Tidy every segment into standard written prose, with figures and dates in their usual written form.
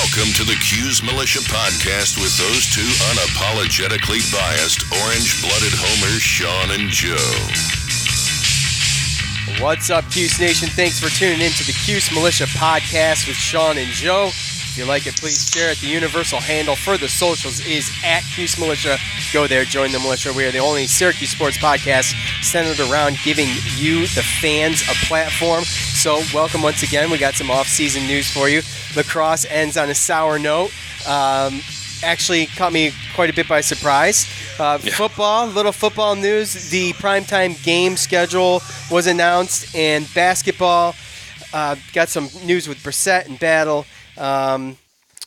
Welcome to the Q's Militia Podcast with those two unapologetically biased, orange-blooded homers, Sean and Joe. What's up, Q's Nation? Thanks for tuning in to the Q's Militia Podcast with Sean and Joe. If you like it, please share it. The universal handle for the socials is at Q's Militia. Go there, join the militia. We are the only Syracuse sports podcast centered around giving you, the fans, a platform. So welcome once again. We got some off-season news for you. Lacrosse ends on a sour note. Actually caught me quite a bit by surprise. Football, little football news. The primetime game schedule was announced, and basketball got some news with Brissett and Battle.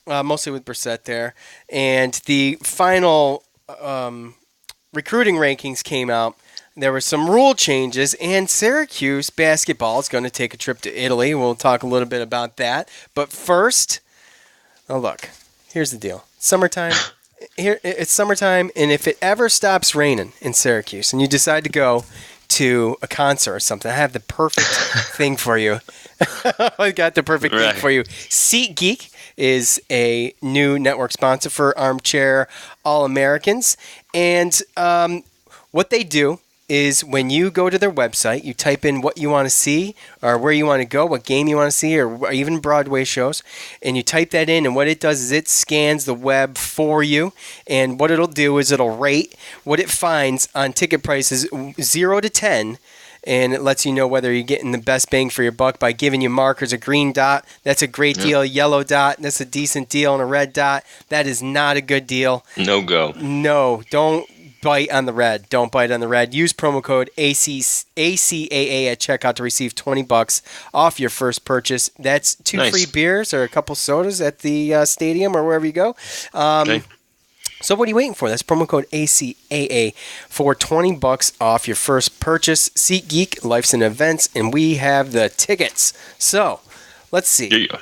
Mostly with Brissett there. And the final recruiting rankings came out. There were some rule changes, and Syracuse basketball is going to take a trip to Italy. We'll talk a little bit about that. But first, look, here's the deal. Summertime. It's summertime, and if it ever stops raining in Syracuse and you decide to go to a concert or something, I have the perfect thing for you. I got the perfect thing for you. SeatGeek is a new network sponsor for Armchair All-Americans. And what they do is when you go to their website, you type in what you want to see or where you want to go, what game you want to see, or even Broadway shows, and you type that in, and what it does is it scans the web for you, and what it'll do is it'll rate what it finds on ticket prices 0 to 10, and it lets you know whether you're getting the best bang for your buck by giving you markers. A green dot, that's a great deal. A yellow dot, that's a decent deal. And a red dot, that is not a good deal. No go. No, don't bite on the red. Don't bite on the red. Use promo code ACAA at checkout to receive $20 off your first purchase. That's two free beers or a couple sodas at the stadium or wherever you go. Okay. So what are you waiting for? That's promo code ACAA for $20 off your first purchase. SeatGeek, Life's and Events, and we have the tickets. So let's see. Yeah.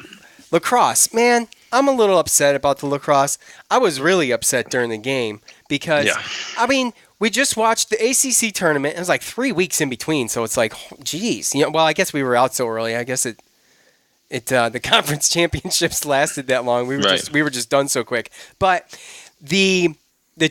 Lacrosse, man, I'm a little upset about the lacrosse. I was really upset during the game because, I mean, we just watched the ACC tournament. It was like 3 weeks in between, so it's like, geez. You know, well, I guess we were out so early. I guess the conference championships lasted that long. We were just done so quick. But the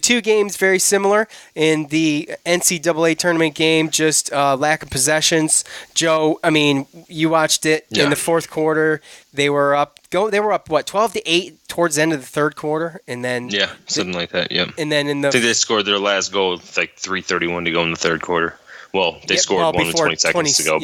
two games very similar. In the NCAA tournament game, just lack of possessions. Joe, I mean, you watched it in the fourth quarter. They were up. They were up 12-8 towards the end of the third quarter, and then something like that. Yeah, and then I think they scored their last goal with like 3:31 to go in the third quarter. Well, they scored one with 20 seconds to go,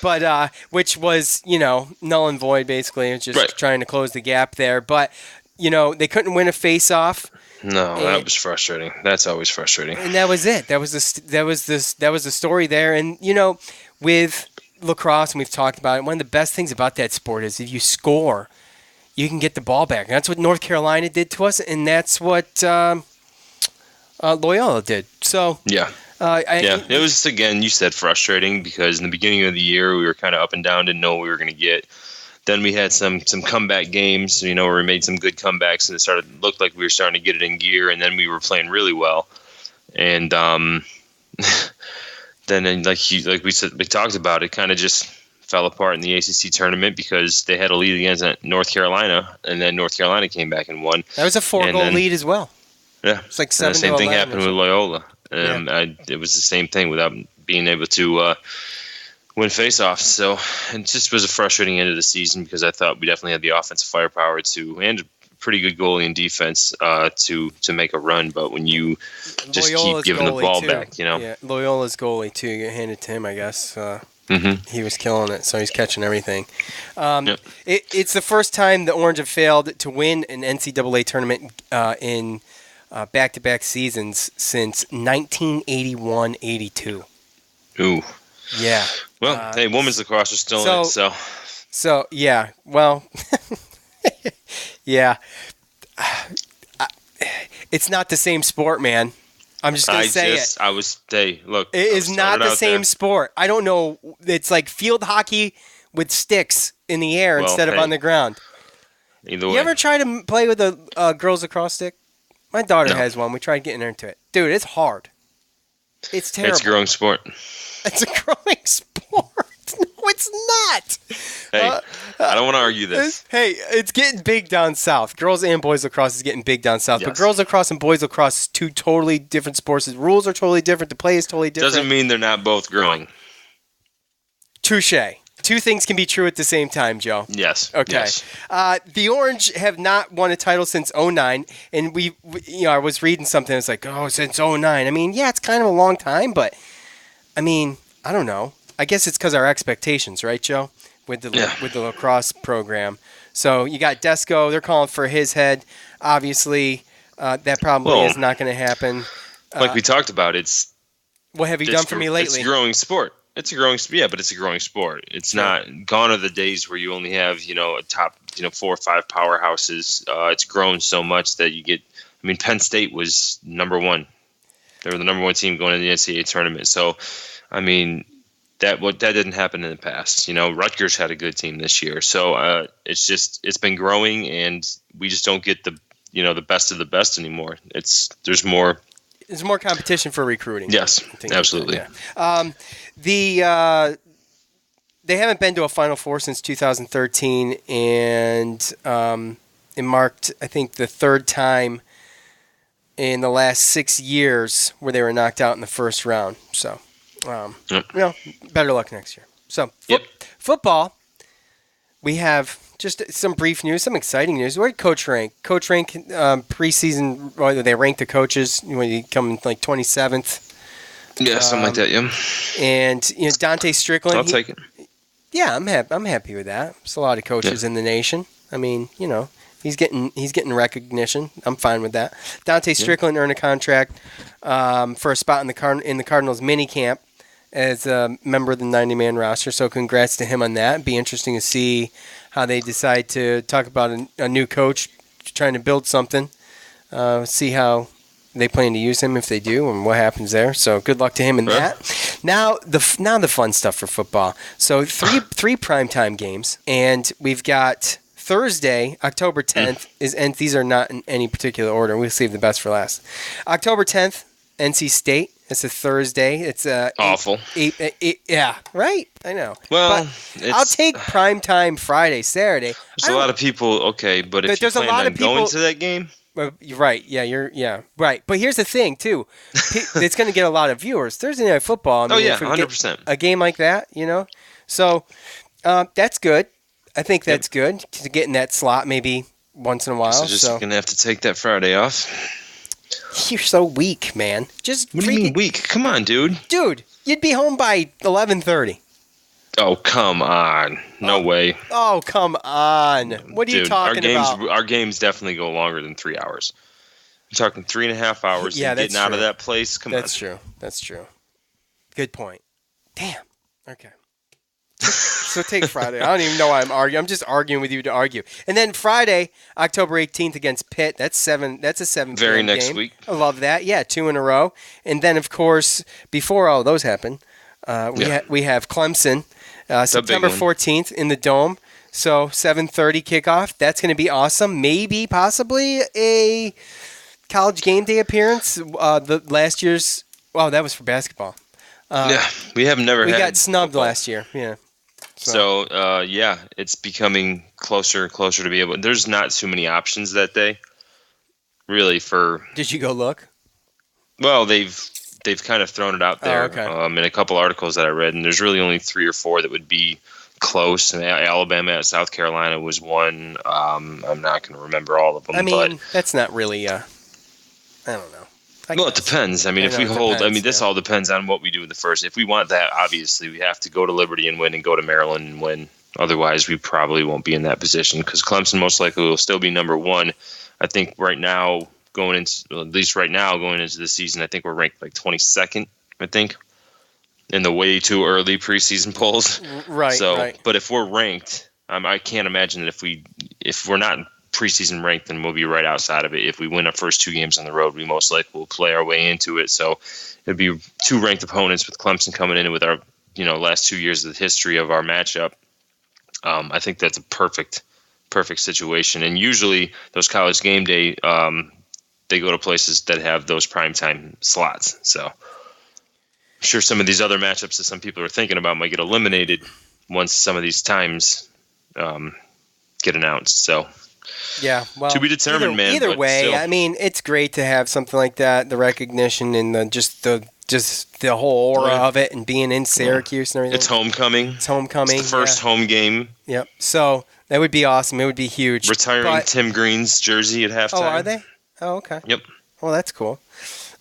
but which was null and void basically. It was just trying to close the gap there, but they couldn't win a face-off. No, that was frustrating. That's always frustrating. And that was it. That was the story there. And with lacrosse, and we've talked about it, one of the best things about that sport is if you score, you can get the ball back. And that's what North Carolina did to us, and that's what Loyola did. So it was, again, you said frustrating because in the beginning of the year we were kind of up and down, didn't know what we were going to get. Then we had some comeback games, where we made some good comebacks, and it looked like we were starting to get it in gear, and then we were playing really well. And then like we said, we talked about, it kind of just fell apart in the ACC tournament because they had a lead against North Carolina, and then North Carolina came back and won. That was a 4-goal lead as well. Yeah, it's like 7 the same thing happened with Loyola. It was the same thing without being able to win face-offs. So it just was a frustrating end of the season because I thought we definitely had the offensive firepower and a pretty good goalie and defense to make a run. But when you just keep giving the ball back, Yeah, Loyola's goalie, too. You hand it to him, I guess. He was killing it, so he's catching everything. It's the first time the Orange have failed to win an NCAA tournament in back-to-back seasons since 1981-82. Ooh. Yeah. Well, hey, women's lacrosse is still in it, so. So, yeah. Well, yeah. It's not the same sport, man. I'm just going to say it. Look. It is not the same sport. I don't know. It's like field hockey with sticks in the air instead of on the ground. Either way. You ever try to play with a girls lacrosse stick? My daughter has one. We tried getting her into it. Dude, it's hard. It's terrible. It's a growing sport. It's a growing sport. it's not. Hey, I don't want to argue this. Hey, it's getting big down south. Girls and boys lacrosse is getting big down south. Yes. But girls lacrosse and boys lacrosse is two totally different sports. The rules are totally different. The play is totally different. Doesn't mean they're not both growing. Touche. Two things can be true at the same time, Joe. Yes. Okay. Yes. The Orange have not won a title since 09, and I was reading something. It's like, since 09. I mean, yeah, it's kind of a long time, but I mean, I don't know. I guess it's because our expectations, right, Joe, with the lacrosse program. So you got Desco. They're calling for his head. Obviously, that probably is not going to happen. Like we talked about, what have you done for me lately? It's a growing sport. It's a growing sport. It's not gone are the days where you only have a top 4 or 5 powerhouses. It's grown so much that you get. I mean, Penn State was number 1. They were the number 1 team going to the NCAA tournament. So, I mean, that didn't happen in the past. Rutgers had a good team this year. So it's been growing, and we just don't get the best of the best anymore. There's more competition for recruiting. Yes, absolutely. Yeah. They haven't been to a Final Four since 2013, and it marked, I think, the third time in the last 6 years where they were knocked out in the first round. So, better luck next year. So, football, we have just some brief news, some exciting news. Where did Coach rank? Coach rank preseason, they ranked the coaches when you come in like 27th. Yeah, something like that, yeah. And Dante Strickland. I'll take it. Yeah, I'm happy with that. There's a lot of coaches in the nation. I mean, he's getting recognition. I'm fine with that. Dante Strickland earned a contract for a spot in the Cardinals mini camp as a member of the 90-man roster. So congrats to him on that. It'd be interesting to see how they decide to talk about a new coach trying to build something. See how they plan to use him if they do, and what happens there. So good luck to him in that. Now the fun stuff for football. So three primetime games, and we've got Thursday, October 10th and these are not in any particular order. We'll save the best for last. October 10th, NC State. It's a Thursday. It's awful. Yeah, right. I know. Well, I'll take primetime Friday, Saturday. There's a lot of people. Okay, but if you plan on going to that game. You're right. Yeah, right. But here's the thing, too. It's going to get a lot of viewers. Thursday Night Football. I mean, 100%. A game like that, So that's good. I think that's good to get in that slot maybe once in a while. So just going to have to take that Friday off. You're so weak, man. What do you mean weak? Come on, dude. Dude, you'd be home by 11:30. Oh, come on. No way. Oh, come on. What are you talking about? Our games definitely go longer than 3 hours. I'm talking 3.5 hours. Yeah, getting out of that place. Come on. That's true. Good point. Damn. Okay. So take Friday. I don't even know why I'm arguing. I'm just arguing with you to argue. And then Friday, October 18th against Pitt. That's a 7 Very p.m. next game. week. I love that. Yeah, 2 in a row. And then, of course, before all those happen, we have Clemson. September 14th in the Dome. So 7:30 kickoff. That's going to be awesome. Maybe, possibly a college game day appearance. The last year's. Well, that was for basketball. We have never. We got snubbed last year. Yeah. So it's becoming closer and closer to be able. There's not too many options that day. Really, for. Did you go look? Well, they've kind of thrown it out there in a couple articles that I read, and there's really only 3 or 4 that would be close. And Alabama at South Carolina was one. I'm not going to remember all of them. I mean, that's not really. I don't know. Well, it depends. I mean, this all depends on what we do in the first. If we want that, obviously, we have to go to Liberty and win and go to Maryland and win. Otherwise, we probably won't be in that position because Clemson most likely will still be number 1. I think right now, going into the season, I think we're ranked like 22nd, I think, in the way too early preseason polls. Right. So, right. But if we're ranked, I can't imagine that if we're not preseason ranked, then we'll be right outside of it. If we win our first 2 games on the road, we most likely will play our way into it. So it'd be 2 ranked opponents with Clemson coming in with our last 2 years of the history of our matchup. I think that's a perfect situation. And usually those college game day, they go to places that have those primetime slots. So sure some of these other matchups that some people are thinking about might get eliminated once some of these times get announced. So yeah, well, to be determined, man. Either way, still. I mean, it's great to have something like that, the recognition and just the whole aura of it, and being in Syracuse and everything. It's homecoming. It's homecoming. It's the first home game. Yep. So that would be awesome. It would be huge. Retiring Tim Green's jersey at halftime. Oh, are they? Oh, okay. Yep. Well, that's cool.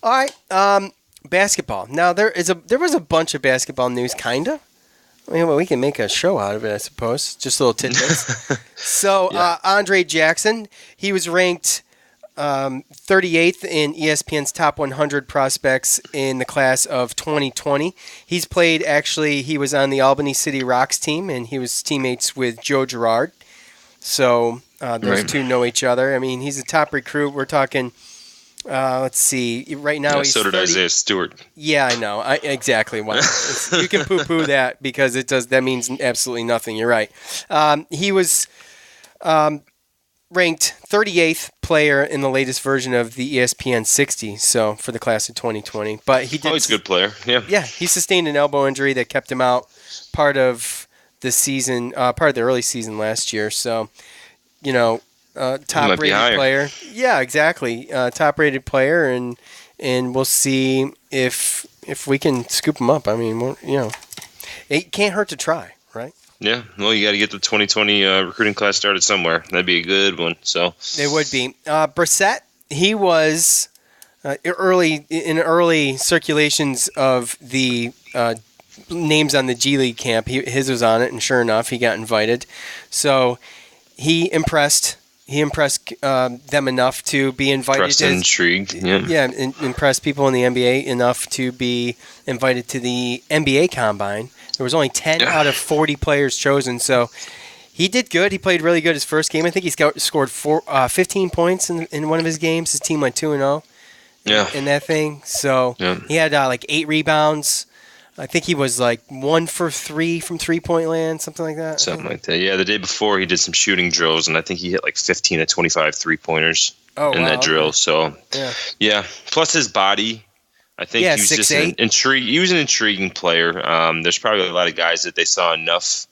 All right. Basketball. Now there was a bunch of basketball news, kinda. I mean, well, we can make a show out of it, I suppose. Just little tidbits. So, Andre Jackson, he was ranked 38th in ESPN's top 100 prospects in the class of 2020. He was on the Albany City Rocks team, and he was teammates with Joe Girard. So, those two know each other. I mean, he's a top recruit. We're talking... let's see. Right now, he's so did 30. Isaiah Stewart. Yeah, I know. Exactly. Well, you can poo-poo that because that means absolutely nothing. You're right. He was ranked 38th player in the latest version of the ESPN 60. So for the class of 2020, but he did. Oh, he's a good player. Yeah. Yeah, he sustained an elbow injury that kept him out part of the season, part of the early season last year. So, top-rated player. Yeah, exactly. Top-rated player, and we'll see if we can scoop him up. I mean, it can't hurt to try, right? Yeah. Well, you got to get the 2020 recruiting class started somewhere. That'd be a good one. So it would be. Brissett, he was early circulations of the names on the G League camp. His was on it, and sure enough, he got invited. So he impressed. He impressed them enough to be invited. Impressed and intrigued. Yeah, impressed people in the NBA enough to be invited to the NBA Combine. There was only 10 out of 40 players chosen, so he did good. He played really good his first game. I think he scored 15 points in one of his games. His team went 2-0 in that thing. So he had like 8 rebounds. I think he was like 1 for 3 from three-point land, something like that. Something like that. Yeah, the day before he did some shooting drills, and I think he hit like 15 of 25 three-pointers that drill. So, yeah. Plus his body, I think he was 6'8". He was an intriguing player. There's probably a lot of guys that they saw enough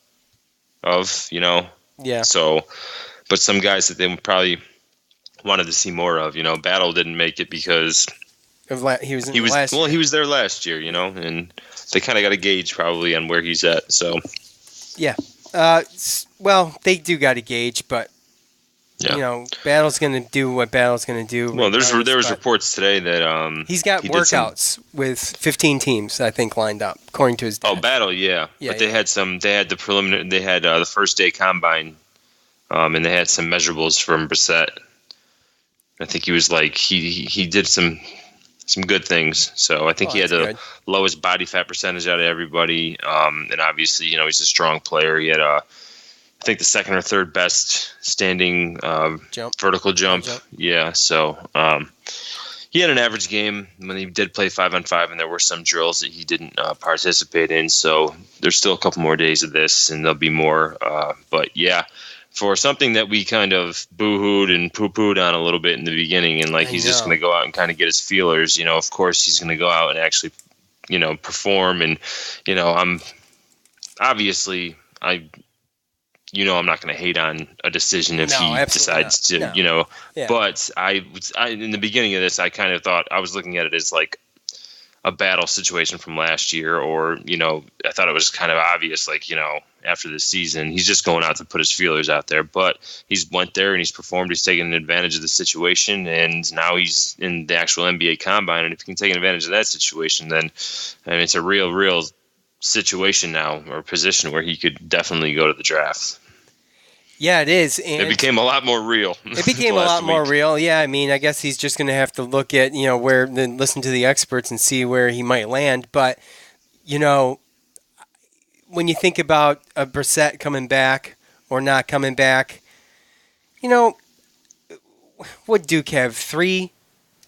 of, Yeah. So, but some guys that they probably wanted to see more of. Battle didn't make it because he was there last year, and they kind of got a gauge probably on where he's at. So, yeah. Well, they do got a gauge, but Battle's going to do what Battle's going to do. Well, there was reports today that he's got workouts with 15 teams, I think, lined up according to his dad. Oh, Battle, yeah. But they had the preliminary. They had the first day combine, and they had some measurables from Brissett. I think he was like he did some good things. So I think he had the lowest body fat percentage out of everybody. And obviously, he's a strong player. He had I think the second or third best standing vertical jump. Yeah. So he had an average game when he did play 5-on-5, and there were some drills that he didn't participate in. So there's still a couple more days of this, and there'll be more. But yeah. For something that we kind of boo-hooed and poo-pooed on a little bit in the beginning, and he's just going to go out and kind of get his feelers, of course he's going to go out and actually, perform. And, I'm obviously, I'm not going to hate on a decision if he decides to, but I in the beginning of this, I kind of thought I was looking at it as like a Battle situation from last year, or, I thought it was kind of obvious, after the season, he's just going out to put his feelers out there, but he's went there and he's performed. He's taken advantage of the situation, and now he's in the actual NBA Combine. And if he can take advantage of that situation, then it's a real situation now, or position where he could definitely go to the draft. Yeah, it is. And it became a lot more real. It became a lot more real. Yeah, I mean, I guess he's just going to have to look at, listen to the experts and see where he might land. But, when you think about a Brissett coming back or not coming back, would Duke have 3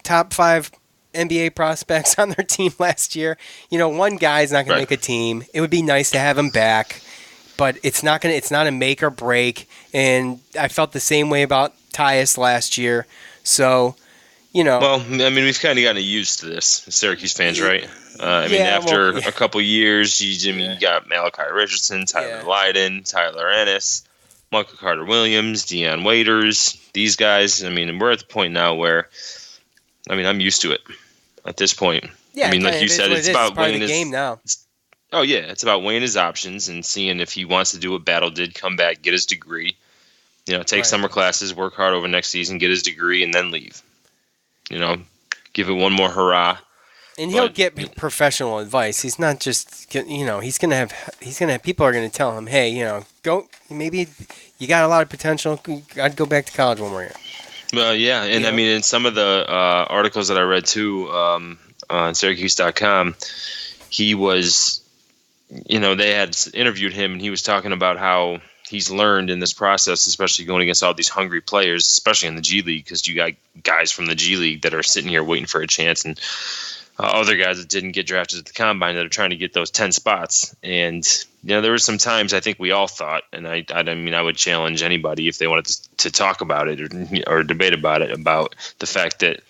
top 5 NBA prospects on their team last year? One guy's not going to make a team. It would be nice to have him back, but it's not a make or break. And I felt the same way about Tyus last year. So, Well, I mean, we've kind of gotten used to this, Syracuse fans, right? After a couple years, you got Malachi Richardson, Tyler Lydon, Tyler Ennis, Michael Carter-Williams, Deion Waiters, these guys. We're at the point now where, I'm used to it at this point. Yeah, like you said, it's about weighing the game now. Oh, yeah, it's about weighing his options and seeing if he wants to do what Battle did, come back, get his degree, take summer classes, work hard over next season, get his degree, and then leave. Give it one more hurrah. And he'll get professional advice. He's not just, he's gonna have people are gonna tell him, hey, go. Maybe you got a lot of potential. I'd go back to college one more year. Well, yeah, and in some of the articles that I read too on Syracuse.com, he was, they had interviewed him, and he was talking about how he's learned in this process, especially going against all these hungry players, especially in the G League, because you got guys from the G League that are sitting here waiting for a chance, and other guys that didn't get drafted at the Combine that are trying to get those 10 spots. And, there were some times I think we all thought, and I would challenge anybody if they wanted to talk about it or debate about it, about the fact that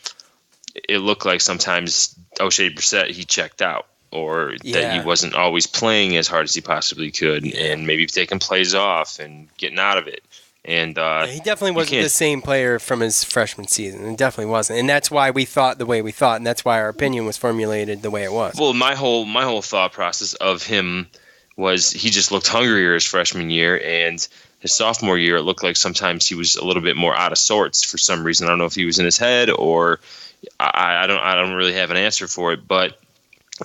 it looked like sometimes O'Shea Brissett, he checked out, or that he wasn't always playing as hard as he possibly could, and maybe taking plays off and getting out of it. And he definitely wasn't the same player from his freshman season. It definitely wasn't, and that's why we thought the way we thought, and that's why our opinion was formulated the way it was. Well, my whole thought process of him was he just looked hungrier his freshman year, and his sophomore year it looked like sometimes he was a little bit more out of sorts for some reason. I don't know if he was in his head or I don't really have an answer for it, but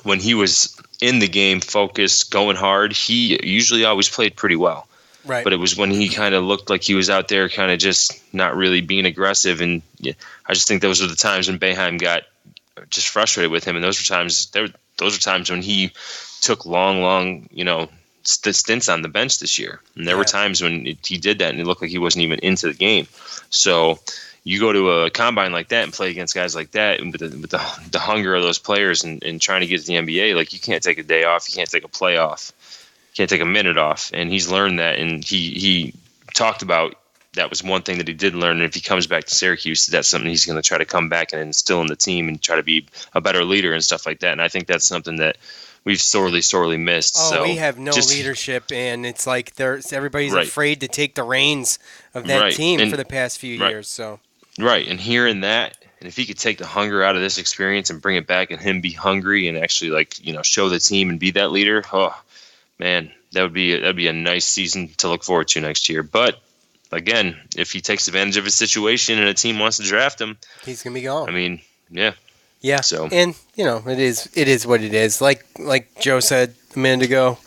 when he was in the game, focused, going hard, he usually always played pretty well. Right. But it was when he kind of looked like he was out there kind of just not really being aggressive. And I just think those were the times when Boeheim got just frustrated with him. And those were times when he took long, stints on the bench this year. And there were times when he did that and it looked like he wasn't even into the game. So you go to a Combine like that and play against guys like that, and with the hunger of those players and trying to get to the NBA, like you can't take a day off. You can't take a play off. Can't take a minute off, and he's learned that, and he talked about that was one thing that he did learn, and if he comes back to Syracuse, that's something he's going to try to come back and instill in the team and try to be a better leader and stuff like that, and I think that's something that we've sorely missed. Oh, so we have no leadership, and it's like everybody's afraid to take the reins of that team for the past few years. So and hearing that, and if he could take the hunger out of this experience and bring it back and him be hungry and actually show the team and be that leader, man, that'd be a nice season to look forward to next year. But again, if he takes advantage of his situation and a team wants to draft him, he's gonna be gone. Yeah. So, and it is what it is. Like Joe said a minute ago,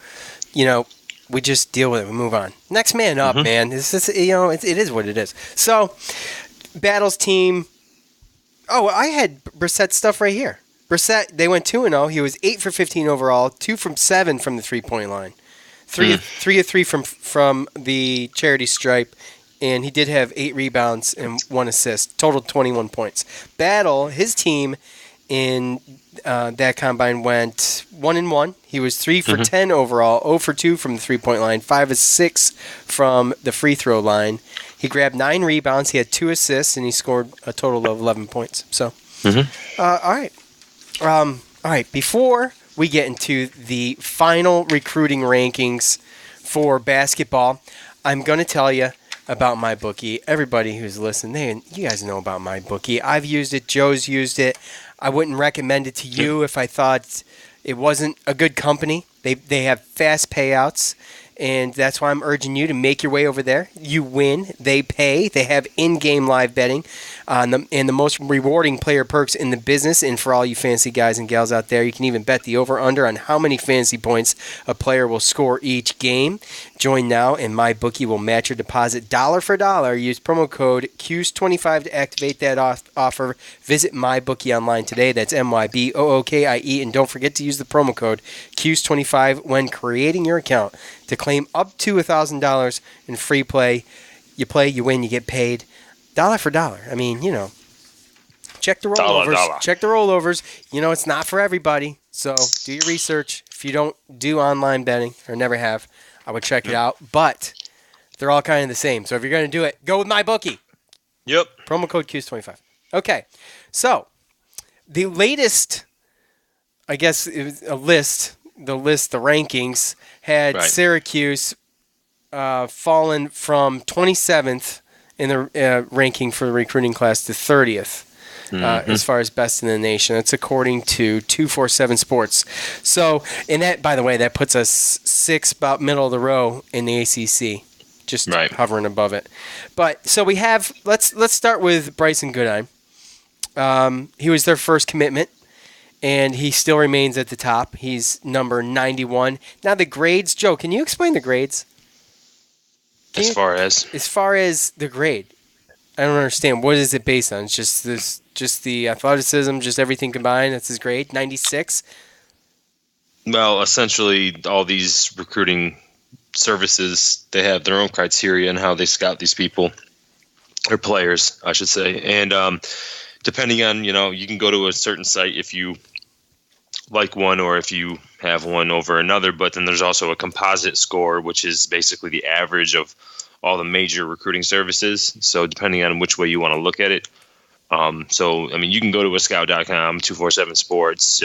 we just deal with it. We move on. Next man up, man. It's just, it is what it is. So, Battle's team. Oh, I had Brissett's stuff right here. Brissett, they went 2-0. He was 8 for 15 overall, 2 from 7 from the 3-point line, 3 of 3 from the charity stripe, and he did have 8 rebounds and 1 assist, total 21 points. Battle, his team in that Combine went 1-1. He was 3 for 10 overall, 0 for 2 from the 3-point line, 5 of 6 from the free throw line. He grabbed 9 rebounds. He had 2 assists, and he scored a total of 11 points. So, all right. All right, before we get into the final recruiting rankings for basketball, I'm going to tell you about MyBookie. Everybody who's listening, you guys know about MyBookie. I've used it. Joe's used it. I wouldn't recommend it to you if I thought it wasn't a good company. They have fast payouts, and that's why I'm urging you to make your way over there. You win. They pay. They have in-game live betting and the most rewarding player perks in the business. And for all you fancy guys and gals out there, you can even bet the over-under on how many fantasy points a player will score each game. Join now, and MyBookie will match your deposit dollar for dollar. Use promo code CUES25 to activate that offer. Visit MyBookie online today. That's MyBookie. And don't forget to use the promo code CUES25 when creating your account to claim up to $1,000 in free play. You play, you win, you get paid. Dollar for dollar. I mean, check the rollovers. Dollar. Check the rollovers. It's not for everybody. So do your research. If you don't do online betting or never have, I would check it out. But they're all kind of the same. So if you're going to do it, go with MyBookie. Yep. Promo code CUES25. Okay. So the latest I guess it was a list. The rankings had Syracuse fallen from 27th in the ranking for the recruiting class to 30th as far as best in the nation. That's according to 247 Sports. So, and that, by the way, that puts us 6 about middle of the row in the ACC, just hovering above it. But so we have. Let's start with Bryson Goodine. He was their first commitment, and he still remains at the top. He's number 91. Now the grades, Joe. Can you explain the grades? As far as the grade, I don't understand. What is it based on? It's just the athleticism, just everything combined. That's his grade, 96. Well, essentially, all these recruiting services, they have their own criteria and how they scout these people, or players, I should say. And depending on, you can go to a certain site if you like one or if you have one over another, but then there's also a composite score, which is basically the average of all the major recruiting services. So depending on which way you want to look at it. You can go to a scout.com, 247 Sports,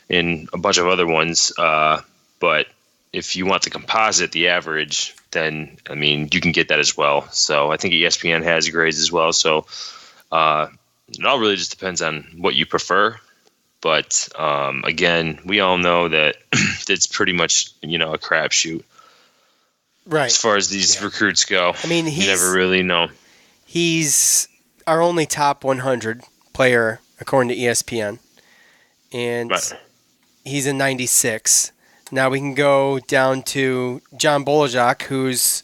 and a bunch of other ones. But if you want the composite, the average, then, you can get that as well. So I think ESPN has grades as well. So it all really just depends on what you prefer. But again, we all know that it's pretty much, a crapshoot. Right. As far as these recruits go, you never really know. He's our only top 100 player according to ESPN, and he's a 96. Now we can go down to John Bolajak, who's,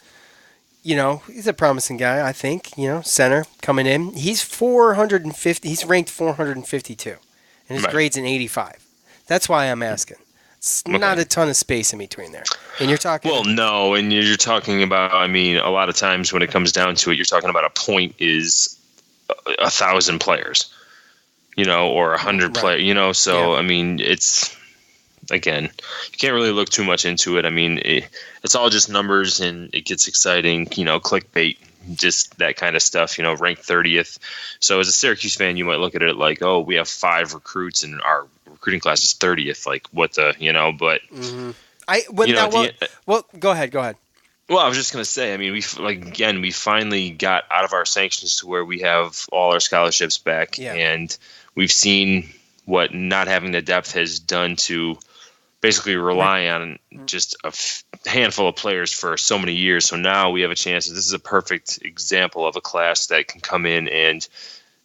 he's a promising guy, I think. Center coming in. He's 450. He's ranked 452, and his grade's an 85. That's why I'm asking. It's not a ton of space in between there. And you're talking... Well, no, and you're talking about, a lot of times when it comes down to it, you're talking about a point is 1,000 players, or 100 players, so, it's, again, you can't really look too much into it. It's all just numbers, and it gets exciting, clickbait, just that kind of stuff, ranked 30th. So as a Syracuse fan, you might look at it like, oh, we have 5 recruits and our recruiting class is 30th. Like, what the, but... Mm-hmm. Go ahead. Well, I was just going to say, we finally got out of our sanctions to where we have all our scholarships back, and we've seen what not having the depth has done to basically rely on just a handful of players for so many years. So now we have a chance. This is a perfect example of a class that can come in and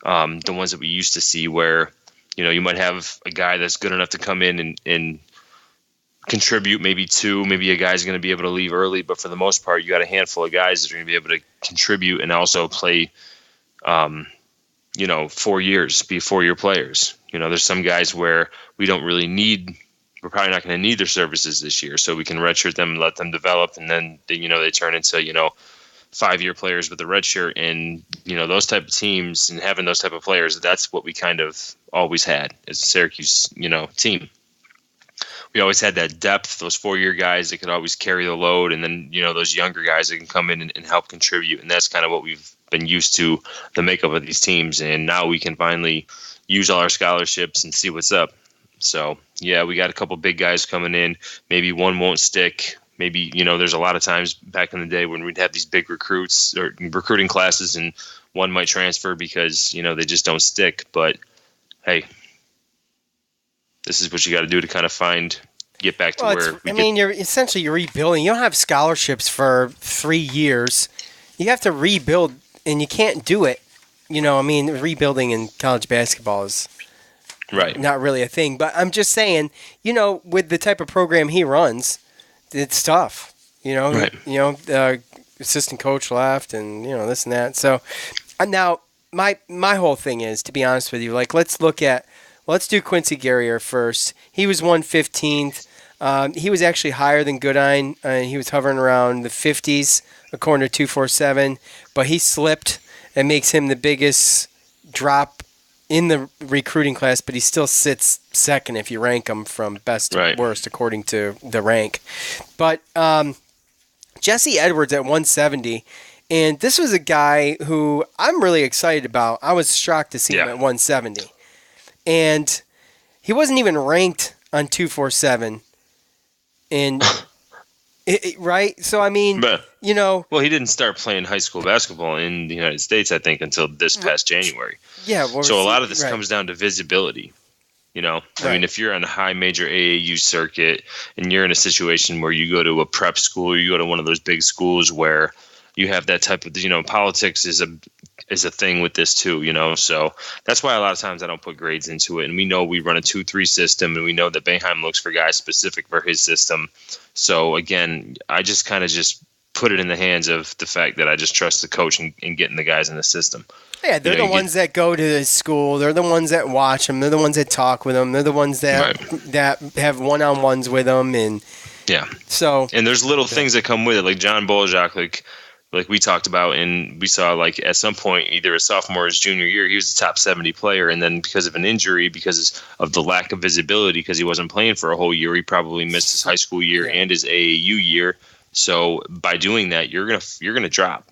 the ones that we used to see where, you might have a guy that's good enough to come in and contribute maybe a guy's going to be able to leave early, but for the most part, you got a handful of guys that are going to be able to contribute and also play, 4 years, be 4-year players. There's some guys where we're probably not going to need their services this year, so we can redshirt them and let them develop, and then they turn into 5-year players with a redshirt, and those type of teams and having those type of players, that's what we kind of always had as a Syracuse team. We always had that depth, those 4-year guys that could always carry the load, and then those younger guys that can come in and help contribute, and that's kind of what we've been used to, the makeup of these teams, and now we can finally use all our scholarships and see what's up. So, yeah, we got a couple big guys coming in. Maybe one won't stick. Maybe, there's a lot of times back in the day when we'd have these big recruits or recruiting classes and one might transfer because, they just don't stick. But, hey, this is what you got to do to kind of get back to where we get. You're rebuilding. You don't have scholarships for 3 years. You have to rebuild, and you can't do it. Rebuilding in college basketball is not really a thing. But I'm just saying, with the type of program he runs, it's tough. The assistant coach left, and this and that. So now my whole thing is, to be honest with you, let's do Quincy Guerrier first. He was 115th. He was actually higher than Goodine. He was hovering around the 50s, according to 247. But he slipped. It makes him the biggest drop in the recruiting class, but he still sits second if you rank him from best to worst, according to the rank. But Jesse Edwards at 170, and this was a guy who I'm really excited about. I was shocked to see him at 170. And he wasn't even ranked on 247, and right. So I mean, you know, well, he didn't start playing high school basketball in the United States, I think, until this past January. Yeah. So a lot of this comes down to visibility. You know, I mean, if you're on a high major AAU circuit and you're in a situation where you go to a prep school, or you go to one of those big schools where you have that type of, you know, politics is a thing with this too, you know. So that's why a lot of times I don't put grades into it. And we know we run a 2-3 system, and we know that Boeheim looks for guys specific for his system. So again, I just kind of just put it in the hands of the fact that I just trust the coach in getting the guys in the system. Yeah, they're the ones that go to the school. They're the ones that watch them. They're the ones that talk with them. They're the ones that have one-on-ones with them. And so and there's little things that come with it, like John Boljak, like we talked about, and we saw like at some point, either his sophomore or his junior year, he was a top 70 player, and then because of an injury, because of the lack of visibility, because he wasn't playing for a whole year, he probably missed his high school year and his AAU year. So by doing that, you're gonna drop.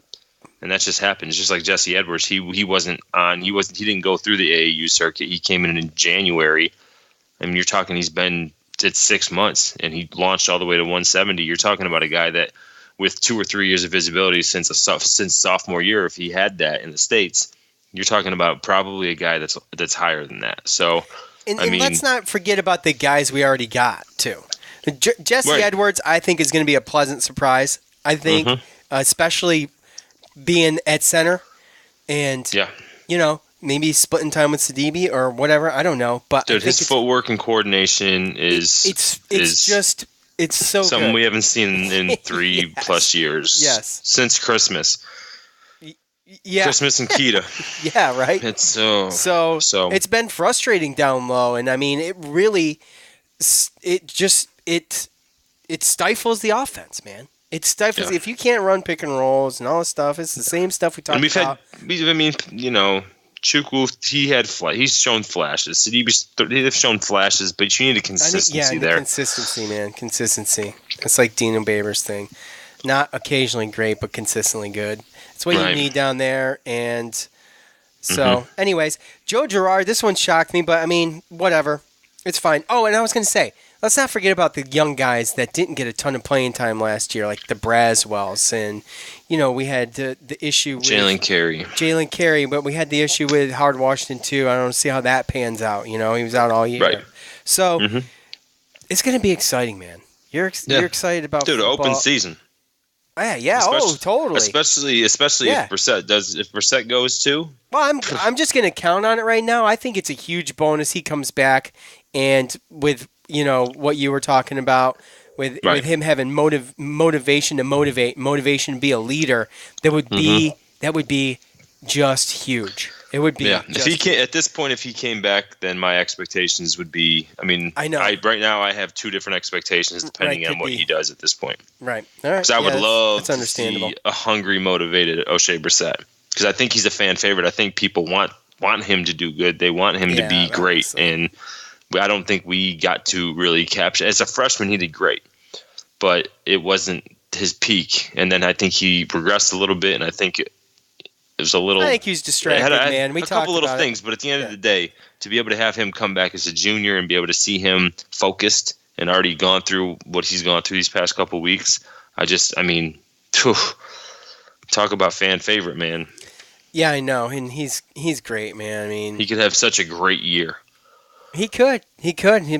And that just happened. It's just like Jesse Edwards. He didn't go through the AAU circuit. He came in January. I mean, you're talking he's been at 6 months, and he launched all the way to 170. You're talking about a guy that with 2 or 3 years of visibility since sophomore year, if he had that in the States, you're talking about probably a guy that's higher than that. So, and let's not forget about the guys we already got too. Jesse Edwards, I think, is going to be a pleasant surprise. I think, especially being at center, and you know, maybe splitting time with Sidibe or whatever. I don't know, but dude, his footwork and coordination is so something good. we haven't seen in 3+ years. Yes, since Christmas. Yeah, Christmas and Kita. Yeah, right. It's so it's been frustrating down low, and I mean, it really, it stifles the offense, man. It stifles if you can't run pick and rolls and all this stuff. It's the same stuff we talked about. I mean, you know, Chukwu, he's shown flashes. They've shown flashes, but you need a consistency there. Consistency, man. Consistency. It's like Dino Babers' thing. Not occasionally great, but consistently good. It's what you need down there. And so, anyways, Joe Girard, this one shocked me, but I mean, whatever. It's fine. Oh, and I was going to say, let's not forget about the young guys that didn't get a ton of playing time last year, like the Braswells. And, you know, we had the issue with Jalen Carey, but we had the issue with Howard Washington, too. I don't see how that pans out. You know, he was out all year. Right. So, it's going to be exciting, man. You're excited about football. Open season. Yeah. Totally. Especially if Brissett goes too. Well, I'm just going to count on it right now. I think it's a huge bonus. He comes back, and with, you know, what you were talking about with him having motivation to be a leader, that would be just huge. It would be. Yeah. At this point, if he came back, then my expectations would be. I mean, I know. Right now, I have two different expectations depending on what he does at this point. Right. All right. Because I would love to see a hungry, motivated O'Shea Brissett. Because I think he's a fan favorite. I think people want him to do good. They want him to be great, and I don't think we got to really capture. As a freshman, he did great, but it wasn't his peak. And then I think he progressed a little bit, and I think it was a little. I think he was distracted, man. We talked about a couple little things, but at the end of the day, to be able to have him come back as a junior and be able to see him focused and already gone through what he's gone through these past couple weeks, talk about fan favorite, man. Yeah, I know, and he's great, man. I mean, he could have such a great year. He could. He has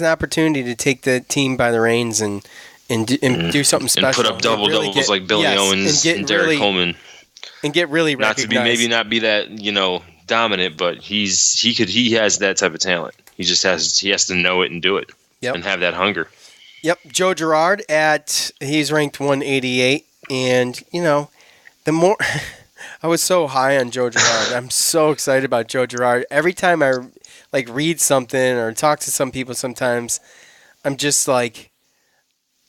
an opportunity to take the team by the reins and do something special. And put up double-doubles like Billy Owens and Derek Coleman. And get really recognized. Not be that, you know, dominant, but he has that type of talent. He has to know it and do it. Yep. And have that hunger. Yep. Joe Girard he's ranked 188, and, you know, the more I was so high on Joe Girard. I'm so excited about Joe Girard. Every time I read something or talk to some people sometimes, I'm just like,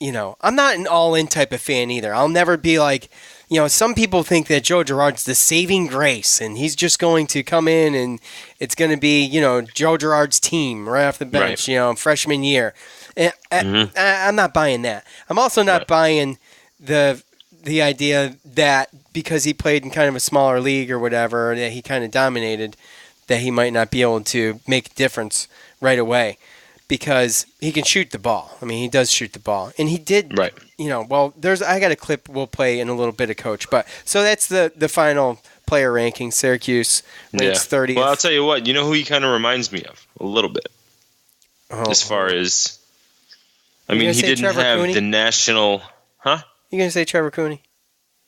you know, I'm not an all-in type of fan either. I'll never be like, you know, some people think that Joe Girard's the saving grace and he's just going to come in and it's going to be, you know, Joe Girard's team right off the bench, you know, freshman year. And I'm not buying that. I'm also not buying the idea that because he played in kind of a smaller league or whatever, that he kind of dominated, that he might not be able to make a difference right away because he can shoot the ball. I mean, he does shoot the ball. And he did, Right. I got a clip we'll play in a little bit of Coach. But so that's the final player ranking. Syracuse ranks 30th. Well, I'll tell you what. You know who he kind of reminds me of? A little bit. As far as... I mean, he didn't Trevor have Cooney? the national... Huh? You going to say Trevor Cooney?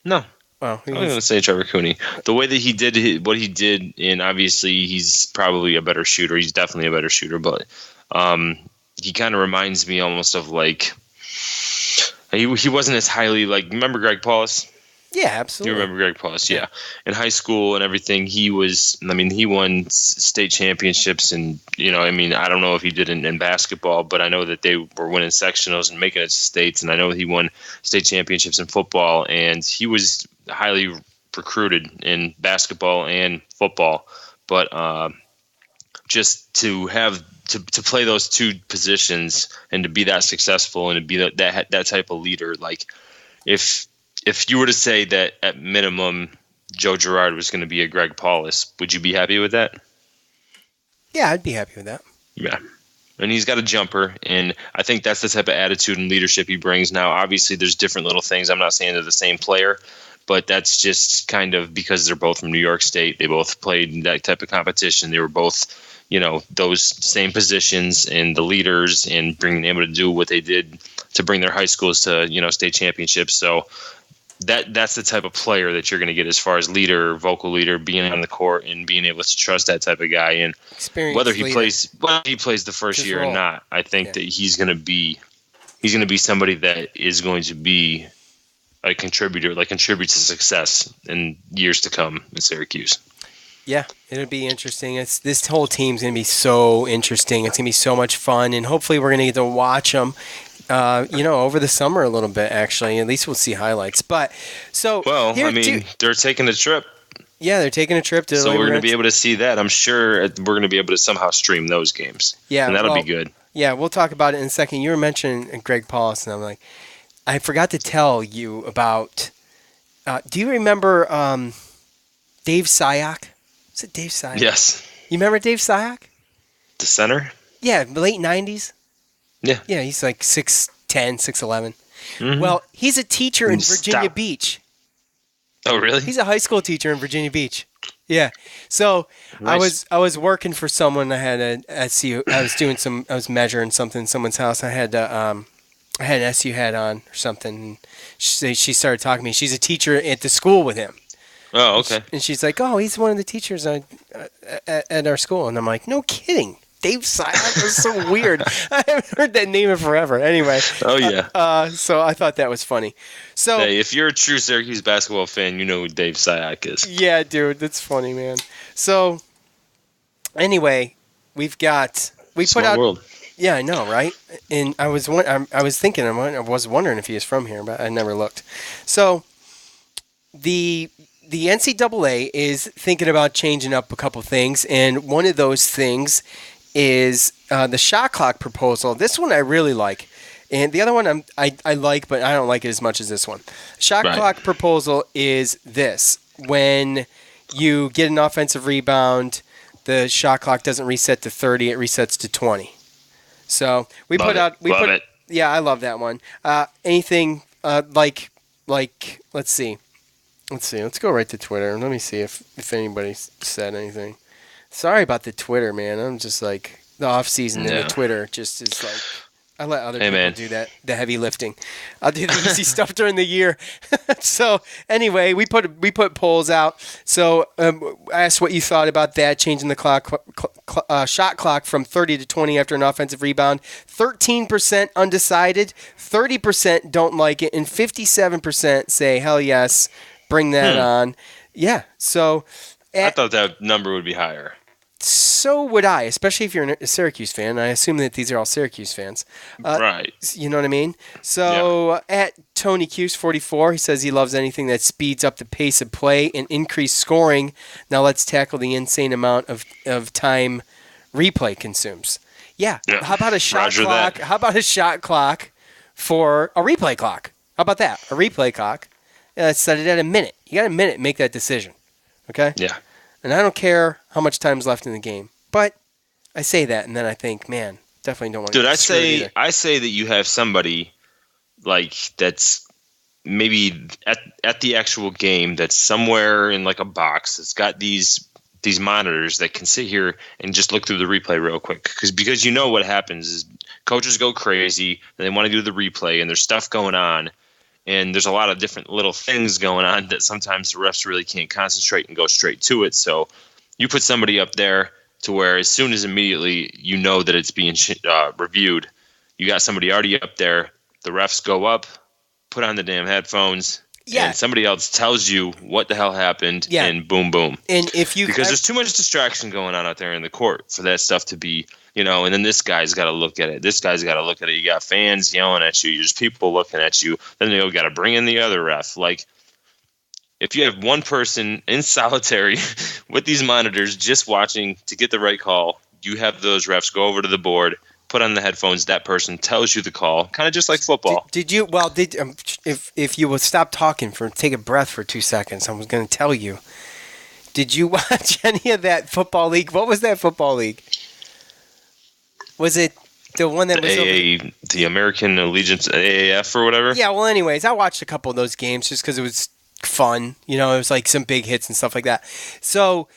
No. Oh, I'm going to say Trevor Cooney. The way that he did what he did, and obviously he's probably a better shooter. He's definitely a better shooter, but he kind of reminds me almost of like he wasn't as highly like. Remember Greg Paulus? Yeah, absolutely. You remember Greg Paulus? Yeah. In high school and everything, he was. I mean, he won state championships, and I don't know if he did in basketball, but I know that they were winning sectionals and making it to states, and I know he won state championships in football, and he was highly recruited in basketball and football, but just to have to play those two positions and to be that successful and to be that type of leader, like if you were to say that at minimum Joe Girard was going to be a Greg Paulus, would you be happy with that? Yeah, I'd be happy with that. Yeah. And he's got a jumper, and I think that's the type of attitude and leadership he brings. Now, obviously, there's different little things. I'm not saying they're the same player, but that's just kind of because they're both from New York State. They both played in that type of competition. They were both, those same positions and the leaders and being able to do what they did to bring their high schools to, state championships. So that's the type of player that you're going to get as far as leader, vocal leader, being on the court and being able to trust that type of guy. And whether he plays the first year or not, I think that he's going to be somebody that is going to be a contributor, like contribute to success in years to come in Syracuse. Yeah, it'll be interesting. This whole team's going to be so interesting. It's going to be so much fun, and hopefully we're going to get to watch them, over the summer a little bit, actually. At least we'll see highlights. But they're taking a trip. Yeah, they're taking a trip to. So we're going to be able to see that. I'm sure we're going to be able to somehow stream those games. Yeah, and that'll be good. Yeah, we'll talk about it in a second. You were mentioning Greg Paulus, and I'm like, I forgot to tell you about. Do you remember Dave Syak? Is it Dave Syak? Yes. You remember Dave Syak? The center? Yeah, late 90s. Yeah. Yeah, he's like 6'10", 6'11". Mm-hmm. Well, he's a teacher in Virginia Beach. Oh, really? He's a high school teacher in Virginia Beach. Yeah. So nice. I was working for someone. I had an SU. I was measuring something in someone's house. I had an SU hat on or something. She started talking to me. She's a teacher at the school with him. Oh, okay. And she's like, "Oh, he's one of the teachers at our school." And I'm like, "No kidding." Dave Syak was so weird. I haven't heard that name in forever. Anyway. Oh, yeah. So I thought that was funny. So hey, if you're a true Syracuse basketball fan, you know who Dave Syak is. Yeah, dude. That's funny, man. So anyway, we put out. World. Yeah, I know, right? And I was thinking, I was wondering if he was from here, but I never looked. So the NCAA is thinking about changing up a couple things, and one of those things is the shot clock proposal. This one I really like, and the other one I like, but I don't like it as much as this one. Shot clock proposal is this: when you get an offensive rebound, the shot clock doesn't reset to 30; it resets to 20. So we put out. Yeah, I love that one. Anything like let's see. Let's go right to Twitter. Let me see if anybody said anything. Sorry about the Twitter, man. I'm just like the off season and the Twitter just is like I let other people do that, the heavy lifting. I'll do the easy stuff during the year. So anyway, we put polls out. So I asked what you thought about that, changing the shot clock from 30 to 20 after an offensive rebound. 13% undecided, 30% don't like it, and 57% say hell yes, bring that on. Yeah. So I thought that number would be higher. So would I, especially if you're a Syracuse fan. I assume that these are all Syracuse fans. Right. You know what I mean? So at Tony Cuse 44, he says he loves anything that speeds up the pace of play and increase scoring. Now let's tackle the insane amount of time replay consumes. Yeah. How about a shot clock? That. How about a shot clock for a replay clock? How about that? A replay clock. Set it at a minute. You got a minute to make that decision. Okay? Yeah. And I don't care how much time's left in the game. But I say that, and then I think, man, definitely don't want to Dude, get screwed either. I say that you have somebody like that's maybe at the actual game that's somewhere in like a box that's got these monitors that can sit here and just look through the replay real quick, because you know what happens is coaches go crazy and they want to do the replay and there's stuff going on and there's a lot of different little things going on that sometimes the refs really can't concentrate and go straight to it. So you put somebody up there to where as soon as immediately you know that it's being reviewed, you got somebody already up there. The refs go up, put on the damn headphones, and somebody else tells you what the hell happened, and boom, boom. And because there's too much distraction going on out there in the court for that stuff to be, and then this guy's got to look at it. This guy's got to look at it. You got fans yelling at you. There's people looking at you. Then you got to bring in the other ref. Like, if you have one person in solitary with these monitors just watching to get the right call, you have those refs go over to the board, put on the headphones, that person tells you the call, kind of just like football. If you would stop talking take a breath for 2 seconds, I was going to tell you. Did you watch any of that football league? What was that football league? Was it the one that was the American Allegiance, AAF or whatever? Yeah, well, anyways, I watched a couple of those games just because it was fun. It was like some big hits and stuff like that. So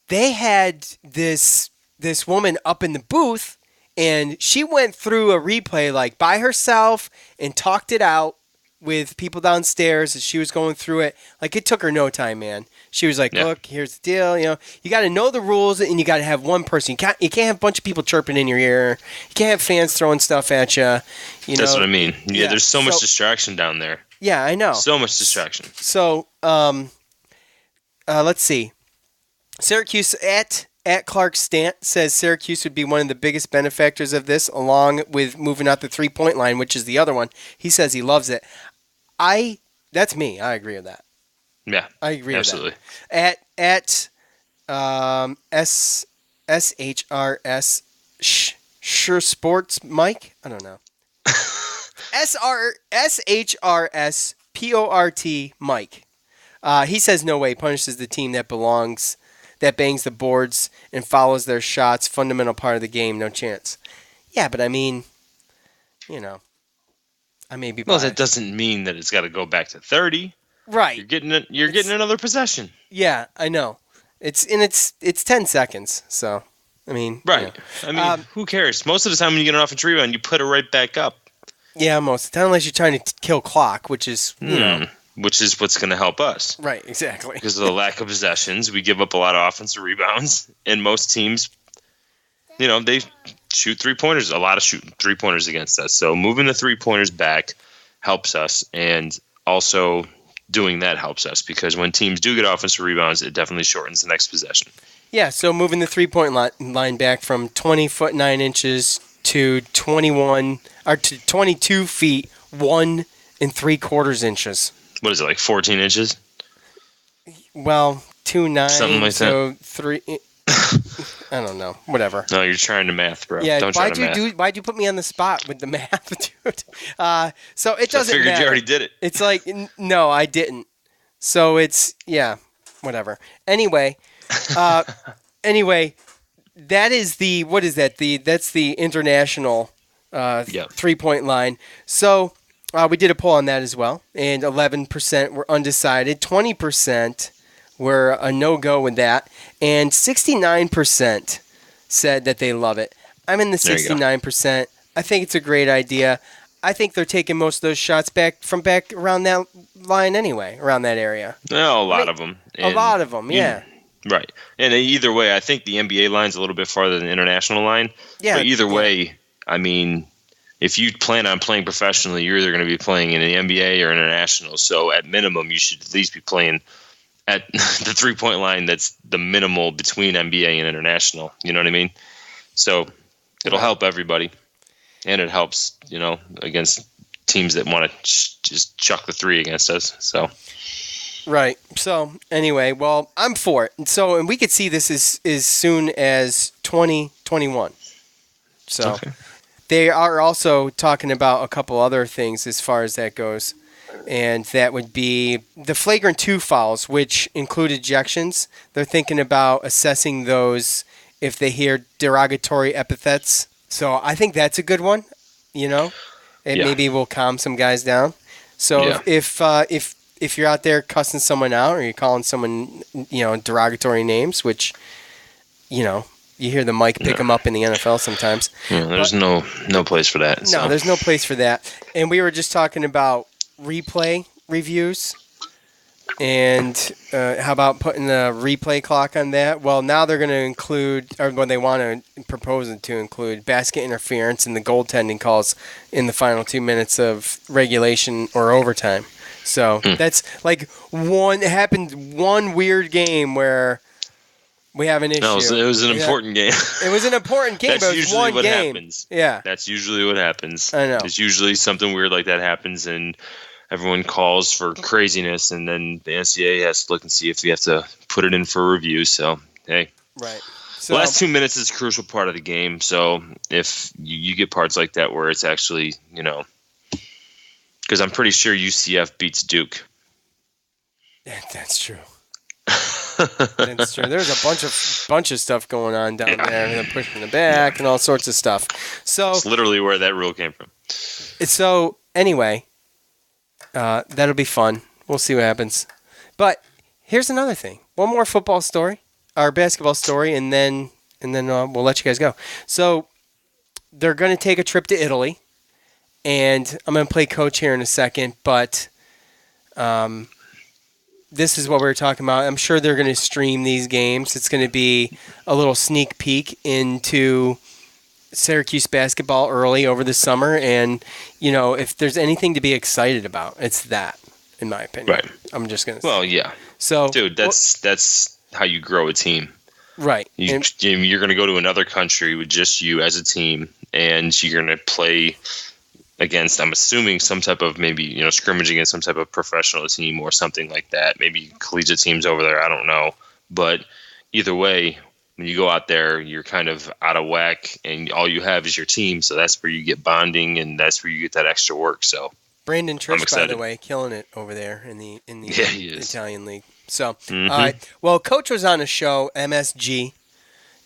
they had this woman up in the booth, and she went through a replay like by herself and talked it out with people downstairs as she was going through it. Like, it took her no time, man. She was like, look, here's the deal. You got to know the rules, and you got to have one person. You can't have a bunch of people chirping in your ear. You can't have fans throwing stuff at you. That's what I mean. Yeah, there's so much distraction down there. Yeah, I know. So much distraction. So, let's see. Syracuse at Clark Stant says Syracuse would be one of the biggest benefactors of this, along with moving out the 3-point line, which is the other one. He says he loves it. That's me. I agree with that. Yeah, I agree absolutely. With that. At SHRS Sure Sports Mike? I don't know. SHRS PORT Mike. He says no way, punishes the team that bangs the boards and follows their shots. Fundamental part of the game, no chance. Yeah, but I mean, I may be biased. Well, that doesn't mean that it's got to go back to 30. Right. You're getting another possession. Yeah, I know. It's 10 seconds, so I mean. Right. I mean, who cares? Most of the time when you get an offensive rebound, you put it right back up. Yeah, most of the time, unless you're trying to kill clock, which is which is what's going to help us. Right, exactly. Because of the lack of possessions, we give up a lot of offensive rebounds, and most teams, they shoot three-pointers, a lot of shooting three-pointers against us. So moving the three-pointers back helps us, and also doing that helps us, because when teams do get offensive rebounds, it definitely shortens the next possession. Yeah, so moving the three-point line back from 20 foot 9 inches to 22 feet 1 3/4 inches. What is it, like 14 inches? Well, 2.9. Something like so that. 3. I don't know. Whatever. No, you're trying to math, bro. Yeah. Don't try to math. Why'd you put me on the spot with the math, dude? So it doesn't matter. I figured you already did it. It's like, no, I didn't. So it's whatever. Anyway, that is the what is that? That's the international 3-point line. So. We did a poll on that as well, and 11% were undecided, 20% were a no-go with that, and 69% said that they love it. I'm in the 69%. I think it's a great idea. I think they're taking most of those shots back around that line anyway, around that area. No, a lot of them. A lot of them, yeah. Right. And either way, I think the NBA line's a little bit farther than the international line. Yeah. But either way, I mean, if you plan on playing professionally, you're either going to be playing in the NBA or international. So at minimum, you should at least be playing at the 3-point line that's the minimal between NBA and international. You know what I mean? So it'll help everybody. And it helps, against teams that want to just chuck the three against us. So. Right. So anyway, well, I'm for it. And we could see this as soon as 2021. So. Okay. They are also talking about a couple other things as far as that goes. and that would be the flagrant 2 fouls, which include ejections. They're thinking about assessing those if they hear derogatory epithets. So I think that's a good one, and maybe will calm some guys down. So if you're out there cussing someone out or you're calling someone, derogatory names, which, you hear the mic pick them up in the NFL sometimes. Yeah, there's no place for that. No, there's no place for that. And we were just talking about replay reviews. And how about putting the replay clock on that? Well, now they're going to include, or when they want to propose it to include, basket interference and the goaltending calls in the final 2 minutes of regulation or overtime. So that's like one weird game where we have an issue. No, it was an important game. It was an important game, but it was one game. Happens. Yeah. That's usually what happens. I know. It's usually something weird like that happens, and everyone calls for craziness, and then the NCAA has to look and see if we have to put it in for review. So, hey. Right. So, the last 2 minutes is a crucial part of the game. So, if you get parts like that where it's actually, because I'm pretty sure UCF beats Duke. That's true. That's true. There's a bunch of stuff going on down there, and they're pushing the back and all sorts of stuff. So it's literally where that rule came from. So anyway, that'll be fun. We'll see what happens. But here's another thing. One more football story, or basketball story, and then we'll let you guys go. So they're going to take a trip to Italy, and I'm going to play coach here in a second, but this is what we were talking about. I'm sure they're going to stream these games. It's going to be a little sneak peek into Syracuse basketball early over the summer. And, if there's anything to be excited about, it's that, in my opinion. Right. I'm just going to say. Well, yeah. So, dude, that's how you grow a team. Right. You're going to go to another country with just you as a team, and you're going to play against, I'm assuming, some type of maybe, scrimmage against some type of professional team or something like that. Maybe collegiate teams over there. I don't know. But either way, when you go out there, you're kind of out of whack, and all you have is your team. So that's where you get bonding, and that's where you get that extra work. So Brandon Trish, by the way, killing it over there in the Italian league. So, well, Coach was on a show, MSG.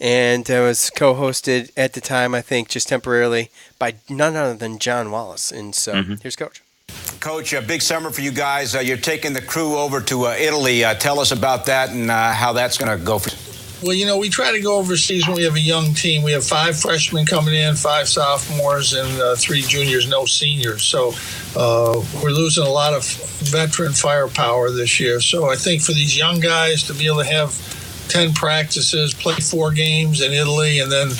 And it was co-hosted at the time, I think, just temporarily by none other than John Wallace. And so here's Coach. Coach, a big summer for you guys. You're taking the crew over to Italy. Tell us about that and how that's going to go for you. Well, we try to go overseas when we have a young team. We have 5 freshmen coming in, 5 sophomores, and 3 juniors, no seniors. So we're losing a lot of veteran firepower this year. So I think for these young guys to be able to have 10 practices, play 4 games in Italy, and then,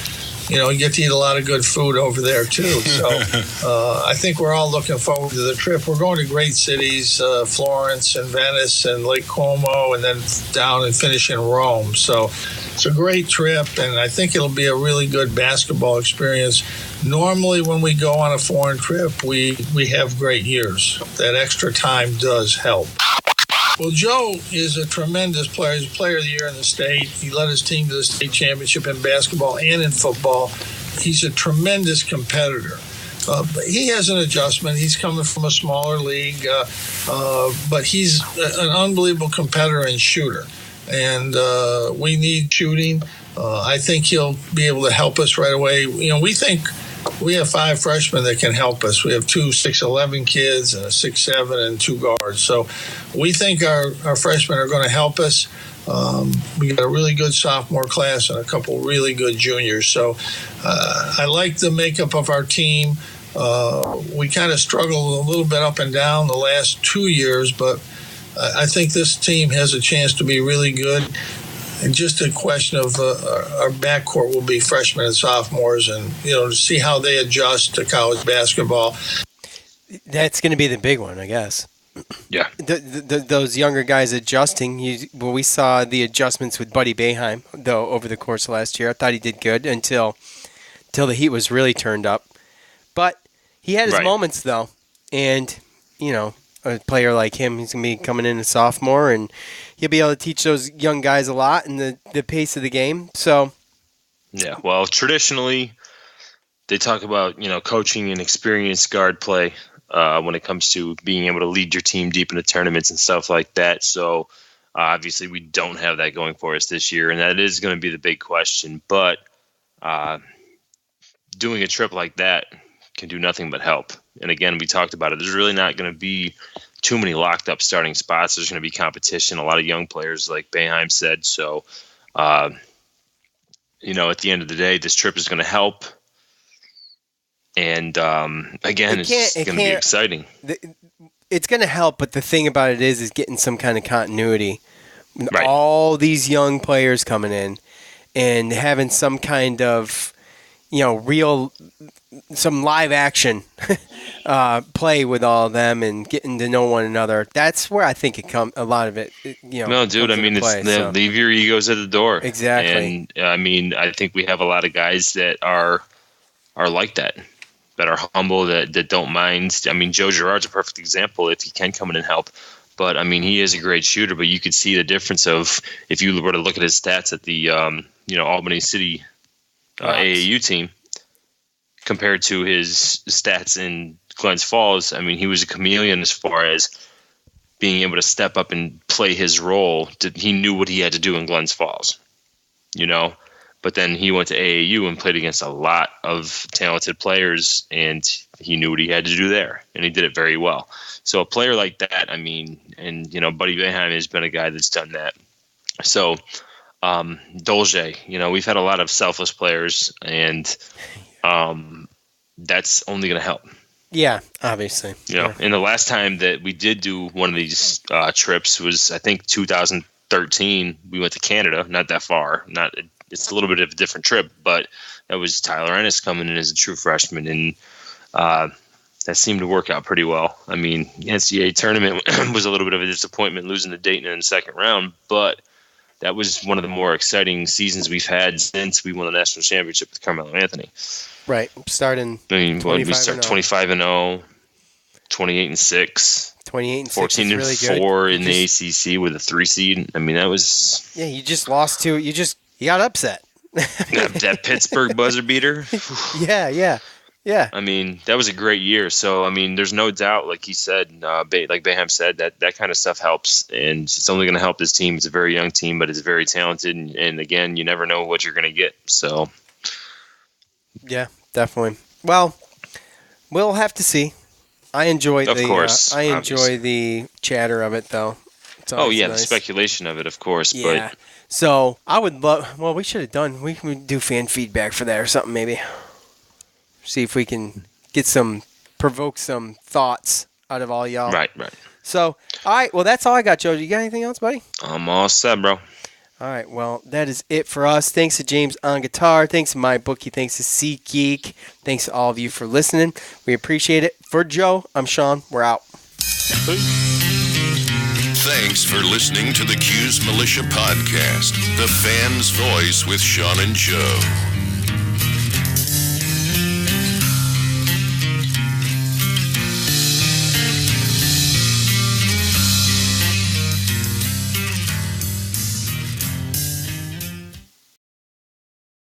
you get to eat a lot of good food over there, too. So I think we're all looking forward to the trip. We're going to great cities, Florence and Venice and Lake Como, and then down and finish in Rome. So it's a great trip, and I think it'll be a really good basketball experience. Normally, when we go on a foreign trip, we have great years. That extra time does help. Well, Joe is a tremendous player. He's a player of the year in the state. He led his team to the state championship in basketball and in football. He's a tremendous competitor. But he has an adjustment. He's coming from a smaller league, but he's an unbelievable competitor and shooter. And we need shooting. I think he'll be able to help us right away. We think we have 5 freshmen that can help us. We have 2 6'11" kids and a 6'7" and 2 guards. So we think our freshmen are going to help us. We got a really good sophomore class and a couple really good juniors. So I like the makeup of our team. We kind of struggled a little bit up and down the last 2 years, but I think this team has a chance to be really good. And just a question of our backcourt will be freshmen and sophomores, and to see how they adjust to college basketball. That's going to be the big one, I guess. Yeah. Those younger guys adjusting. We saw the adjustments with Buddy Boeheim, though, over the course of last year. I thought he did good until the heat was really turned up. But he had his moments, though, and a player like him, he's going to be coming in a sophomore, and he'll be able to teach those young guys a lot in the pace of the game. So, yeah, well, traditionally, they talk about, coaching and experienced guard play. when it comes to being able to lead your team deep into tournaments and stuff like that. So obviously we don't have that going for us this year, and that is going to be the big question. But doing a trip like that can do nothing but help. And again, we talked about it. There's really not going to be too many locked up starting spots. There's going to be competition, a lot of young players, like Boeheim said. So, at the end of the day, this trip is going to help. And again, it's going to be exciting. It's going to help, but the thing about it is getting some kind of continuity. Right. All these young players coming in and having some kind of, some live action play with all of them and getting to know one another. That's where I think a lot of it. No, dude. I mean, leave your egos at the door. Exactly. And I mean, I think we have a lot of guys that are like that are humble, that don't mind. I mean, Joe Girard's a perfect example if he can come in and help. But I mean, he is a great shooter. But you could see the difference of if you were to look at his stats at the Albany City AAU team compared to his stats in Glens Falls. I mean, he was a chameleon as far as being able to step up and play his role. He knew what he had to do in Glens Falls, But then he went to AAU and played against a lot of talented players, and he knew what he had to do there, and he did it very well. So a player like that, I mean, and, Buddy Boeheim has been a guy that's done that. So Dolce, we've had a lot of selfless players, and that's only going to help. Yeah, obviously. And the last time that we did do one of these trips was, I think, 2013. We went to Canada, not that far. It's a little bit of a different trip, but that was Tyler Ennis coming in as a true freshman, and that seemed to work out pretty well. I mean, the NCAA tournament was a little bit of a disappointment, losing to Dayton in the second round, but that was one of the more exciting seasons we've had since we won the national championship with Carmelo Anthony. Right. Starting. I mean, we start 25-0, 28-6, 28-6, 14-4 in the ACC with a 3 seed. I mean, that was. Yeah, you just lost to. You got upset. that Pittsburgh buzzer beater. Yeah. I mean, that was a great year. So, I mean, there's no doubt, like he said, like Boeheim said, that kind of stuff helps. And it's only going to help this team. It's a very young team, but it's very talented. And again, you never know what you're going to get. So. Yeah, definitely. Well, we'll have to see. I enjoy the chatter of it, though. The speculation of it, of course. Yeah. But so I would love. Well, we should have done. We can do fan feedback for that or something, maybe. See if we can provoke some thoughts out of all y'all. Right. So, all right. Well, that's all I got, Joe. You got anything else, buddy? I'm all set, bro. All right. Well, that is it for us. Thanks to James on guitar. Thanks to MyBookie. Thanks to SeatGeek. Thanks to all of you for listening. We appreciate it. For Joe, I'm Sean. We're out. Thanks for listening to the Q's Militia Podcast, the fan's voice with Sean and Joe.